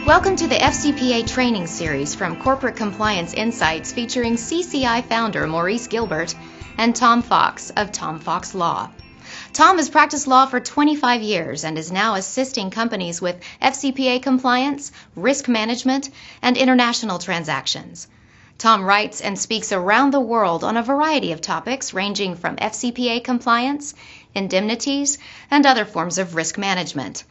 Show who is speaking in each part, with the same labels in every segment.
Speaker 1: Welcome to the FCPA training series from Corporate Compliance Insights featuring CCI founder Maurice Gilbert and Tom Fox of Tom Fox Law. Tom has practiced law for 25 years and is now assisting companies with FCPA compliance, risk management, and international transactions. Tom writes and speaks around the world on a variety of topics ranging from FCPA compliance, indemnities, and other forms of risk management.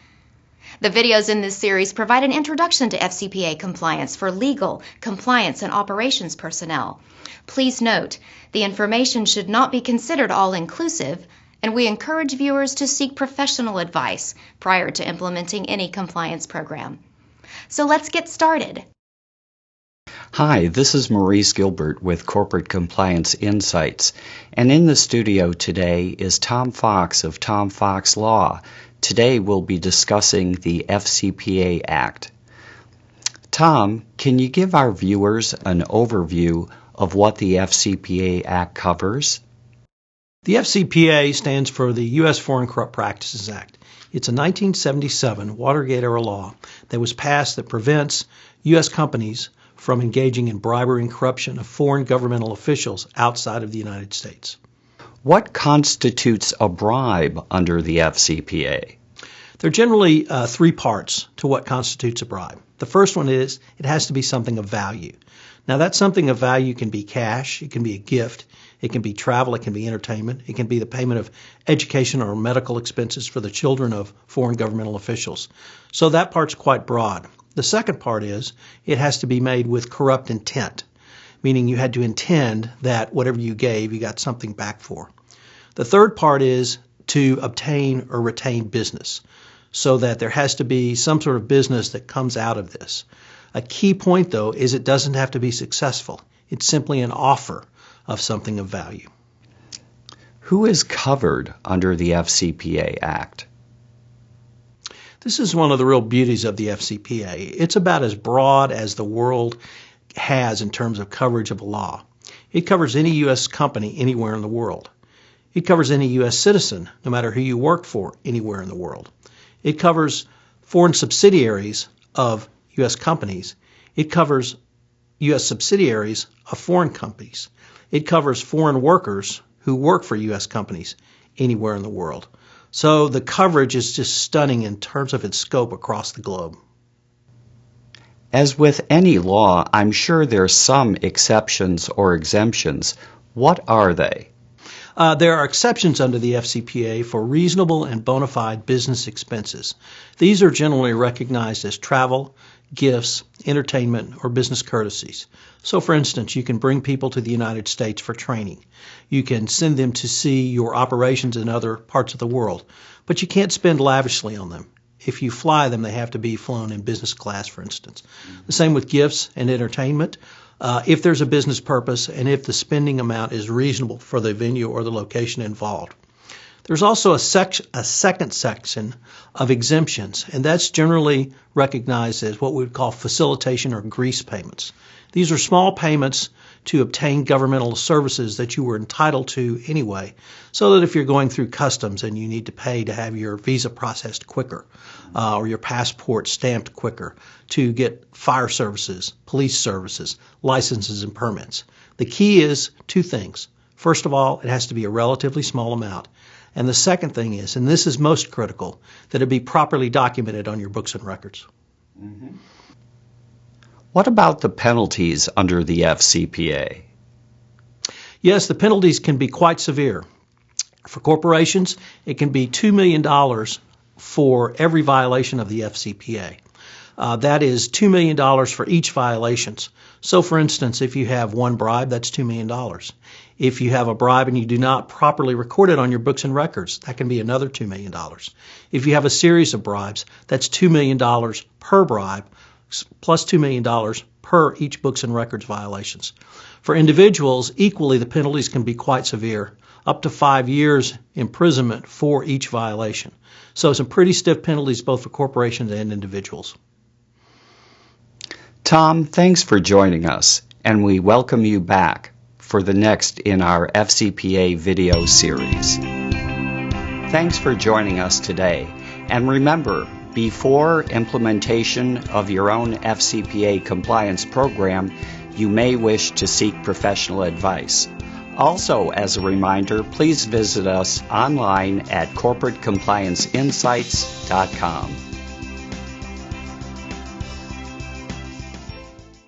Speaker 1: The videos in this series provide an introduction to FCPA compliance for legal, compliance, and operations personnel. Please note, the information should not be considered all-inclusive, and we encourage viewers to seek professional advice prior to implementing any compliance program. So let's get started.
Speaker 2: Hi, this is Maurice Gilbert with Corporate Compliance Insights, and in the studio today is Tom Fox of Tom Fox Law. Today we'll be discussing the FCPA Act. Tom, can you give our viewers an overview of what the FCPA Act covers?
Speaker 3: The FCPA stands for the U.S. Foreign Corrupt Practices Act. It's a 1977 Watergate-era law that was passed that prevents U.S. companies from engaging in bribery and corruption of foreign governmental officials outside of the United States.
Speaker 2: What constitutes a bribe under the FCPA?
Speaker 3: There are generally three parts to what constitutes a bribe. The first one is it has to be something of value. Now, that something of value can be cash, it can be a gift, it can be travel, it can be entertainment, it can be the payment of education or medical expenses for the children of foreign governmental officials. So that part's quite broad. The second part is it has to be made with corrupt intent, meaning you had to intend that whatever you gave, you got something back for. The third part is to obtain or retain business, so that there has to be some sort of business that comes out of this. A key point, though, is it doesn't have to be successful. It's simply an offer of something of value.
Speaker 2: Who is covered under the FCPA Act?
Speaker 3: This is one of the real beauties of the FCPA. It's about as broad as the world has in terms of coverage of a law. It covers any U.S. company anywhere in the world. It covers any U.S. citizen, no matter who you work for, anywhere in the world. It covers foreign subsidiaries of U.S. companies. It covers U.S. subsidiaries of foreign companies. It covers foreign workers who work for U.S. companies anywhere in the world. So the coverage is just stunning in terms of its scope across the globe.
Speaker 2: As with any law, I'm sure there's some exceptions or exemptions. What are they?
Speaker 3: There are exceptions under the FCPA for reasonable and bona fide business expenses. These are generally recognized as travel, gifts, entertainment, or business courtesies. So, for instance, you can bring people to the United States for training. You can send them to see your operations in other parts of the world, but you can't spend lavishly on them. If you fly them, they have to be flown in business class, for instance. The same with gifts and entertainment. If there's a business purpose and if the spending amount is reasonable for the venue or the location involved. There's also a second section of exemptions, and that's generally recognized as what we would call facilitation or grease payments. These are small payments to obtain governmental services that you were entitled to anyway, so that if you're going through customs and you need to pay to have your visa processed quicker, or your passport stamped quicker, to get fire services, police services, licenses, and permits. The key is two things. First of all, it has to be a relatively small amount. And the second thing is, and this is most critical, that it be properly documented on your books and records.
Speaker 2: Mm-hmm. What about the penalties under the FCPA?
Speaker 3: Yes, the penalties can be quite severe. For corporations, it can be $2 million for every violation of the FCPA. That is $2 million for each violation. So, for instance, if you have one bribe, that's $2 million. If you have a bribe and you do not properly record it on your books and records, that can be another $2 million. If you have a series of bribes, that's $2 million per bribe, plus $2 million per each books and records violations. For individuals, equally, the penalties can be quite severe, up to 5 years imprisonment for each violation. So some pretty stiff penalties both for corporations and individuals.
Speaker 2: Tom, thanks for joining us, and we welcome you back for the next in our FCPA video series. Thanks for joining us today, and remember, Before implementation of your own FCPA compliance program, you may wish to seek professional advice. Also, as a reminder, please visit us online at corporatecomplianceinsights.com.